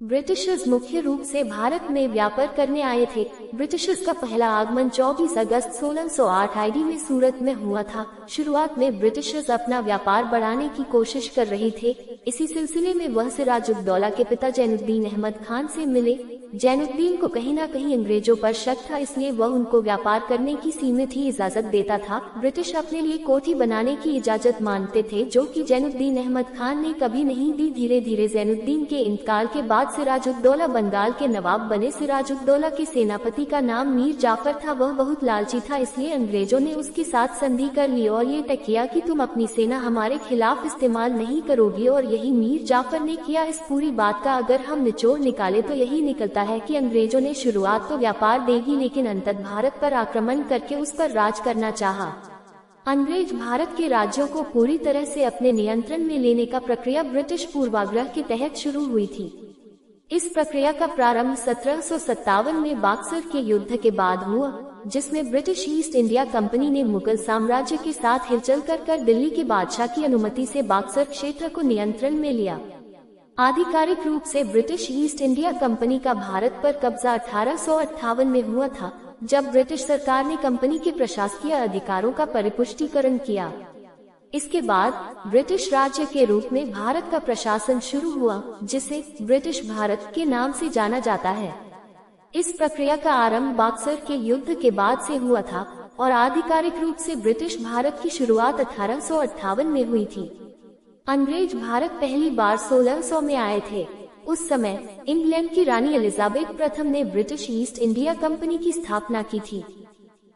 Britishers मुख्य रूप से भारत में व्यापार करने आए थे। ब्रिटिशर्स का पहला आगमन 24 अगस्त 1608 ईडी में सूरत में हुआ था। शुरुआत में ब्रिटिशर्स अपना व्यापार बढ़ाने की कोशिश कर रहे थे। इसी सिलसिले में वह सिराजुद्दौला के पिता जैनुद्दीन अहमद खान से मिले। जैनुद्दीन को कहीं न कहीं अंग्रेजों पर शक था, इसलिए वह उनको व्यापार करने की सीमित ही इजाजत देता था। ब्रिटिश अपने लिए कोठी बनाने की इजाजत मांगते थे, जो कि जैनुद्दीन अहमद खान ने कभी नहीं दी। धीरे धीरे जैनुद्दीन के इंतकाल के बाद सिराजुद्दौला बंगाल के नवाब बने। सिराजुद्दौला के सेनापति का नाम मीर जाफर था। वह बहुत लालची था, इसलिए अंग्रेजों ने उसके साथ संधि कर ली और ये तय किया कि तुम अपनी सेना हमारे खिलाफ इस्तेमाल नहीं करोगी, और यही मीर जाफर ने किया। इस पूरी बात का अगर हम निचोड़ निकाले तो यही निकलता है कि अंग्रेजों ने शुरुआत तो व्यापार देगी, लेकिन अंततः भारत पर आक्रमण करके उस पर राज करना चाहा। अंग्रेज भारत के राज्यों को पूरी तरह से अपने नियंत्रण में लेने का प्रक्रिया ब्रिटिश पूर्वाग्रह के तहत शुरू हुई थी। इस प्रक्रिया का प्रारंभ 1757 में बक्सर के युद्ध के बाद हुआ, जिसमें ब्रिटिश ईस्ट इंडिया कंपनी ने मुगल साम्राज्य के साथ हिलचल कर दिल्ली के बादशाह की अनुमति से बक्सर क्षेत्र को नियंत्रण में लिया। आधिकारिक रूप से ब्रिटिश ईस्ट इंडिया कंपनी का भारत पर कब्जा 1858 में हुआ था, जब ब्रिटिश सरकार ने कंपनी के प्रशासकीय अधिकारों का परिपुष्टीकरण किया। इसके बाद ब्रिटिश राज्य के रूप में भारत का प्रशासन शुरू हुआ, जिसे ब्रिटिश भारत के नाम से जाना जाता है। इस प्रक्रिया का आरंभ बक्सर के युद्ध के बाद से हुआ था और आधिकारिक रूप से ब्रिटिश भारत की शुरुआत 1858 में हुई थी। अंग्रेज भारत पहली बार 1600 में आए थे। उस समय इंग्लैंड की रानी एलिजाबेथ प्रथम ने ब्रिटिश ईस्ट इंडिया कंपनी की स्थापना की थी।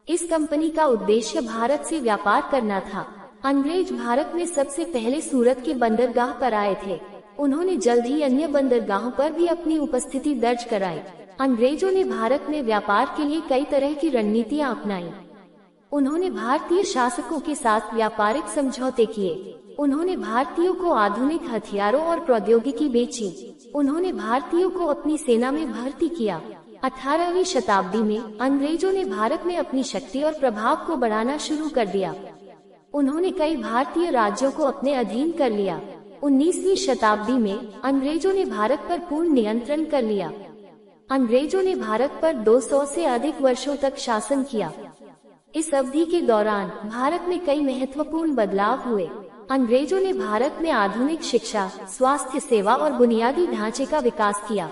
इस कंपनी का उद्देश्य भारत से व्यापार करना था। अंग्रेज भारत में सबसे पहले सूरत के बंदरगाह पर आए थे। उन्होंने जल्द ही अन्य बंदरगाहों पर भी अपनी उपस्थिति दर्ज कराई। अंग्रेजों ने भारत में व्यापार के लिए कई तरह की रणनीतियां अपनाई। उन्होंने भारतीय शासकों के साथ व्यापारिक समझौते किए। उन्होंने भारतीयों को आधुनिक हथियारों और प्रौद्योगिकी बेची। उन्होंने भारतीयों को अपनी सेना में भर्ती किया। 18वीं शताब्दी में अंग्रेजों ने भारत में अपनी शक्ति और प्रभाव को बढ़ाना शुरू कर दिया। उन्होंने कई भारतीय राज्यों को अपने अधीन कर लिया। 19वीं शताब्दी में अंग्रेजों ने भारत पर पूर्ण नियंत्रण कर लिया। अंग्रेजों ने भारत पर 200 से अधिक वर्षों तक शासन किया। इस अवधि के दौरान भारत में कई महत्वपूर्ण बदलाव हुए। अंग्रेजों ने भारत में आधुनिक शिक्षा, स्वास्थ्य सेवा और बुनियादी ढांचे का विकास किया।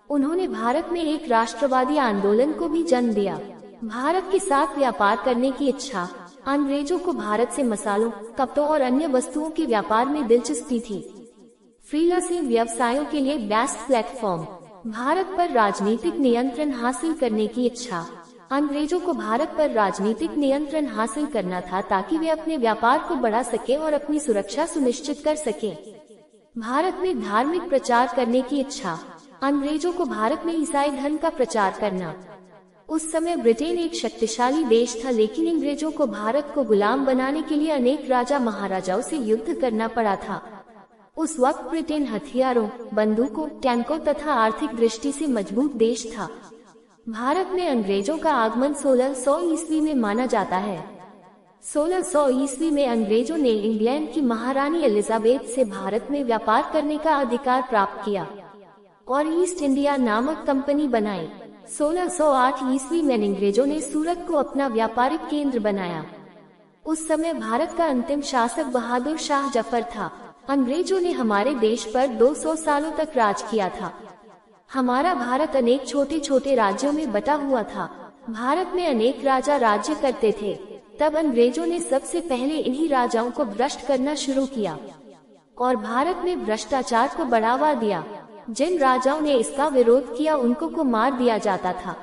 उन्होंने भारत में एक राष्ट्रवादी आंदोलन को भी जन्म दिया। भारत के साथ व्यापार करने की इच्छा। अंग्रेजों को भारत से मसालों, कपड़ों और अन्य वस्तुओं के व्यापार में दिलचस्पी थी। फ्रीलांसिंग व्यवसायों के लिए बेस्ट प्लेटफॉर्म। भारत पर राजनीतिक नियंत्रण हासिल करने की इच्छा। अंग्रेजों को भारत पर राजनीतिक नियंत्रण हासिल करना था, ताकि वे अपने व्यापार को बढ़ा सके और अपनी सुरक्षा सुनिश्चित कर सके। भारत में धार्मिक प्रचार करने की इच्छा। अंग्रेजों को भारत में ईसाई धर्म का प्रचार करना। उस समय ब्रिटेन एक शक्तिशाली देश था, लेकिन अंग्रेजों को भारत को गुलाम बनाने के लिए अनेक राजा महाराजाओं से युद्ध करना पड़ा था। उस वक्त ब्रिटेन हथियारों, बंदूकों, टैंकों तथा आर्थिक दृष्टि से मजबूत देश था। भारत में अंग्रेजों का आगमन 1600 ईस्वी में माना जाता है। 1600 ईस्वी में अंग्रेजों ने इंग्लैंड की महारानी एलिजाबेथ से भारत में व्यापार करने का अधिकार प्राप्त किया और ईस्ट इंडिया नामक कंपनी बनाई। 1608 ईस्वी में अंग्रेजों ने सूरत को अपना व्यापारिक केंद्र बनाया। उस समय भारत का अंतिम शासक बहादुर शाह जफर था। अंग्रेजों ने हमारे देश पर 200 सालों तक राज किया था। हमारा भारत अनेक छोटे छोटे राज्यों में बटा हुआ था। भारत में अनेक राजा राज्य करते थे। तब अंग्रेजों ने सबसे पहले इन्हीं राजाओं को भ्रष्ट करना शुरू किया और भारत में भ्रष्टाचार को बढ़ावा दिया। जिन राजाओं ने इसका विरोध किया उनको को मार दिया जाता था।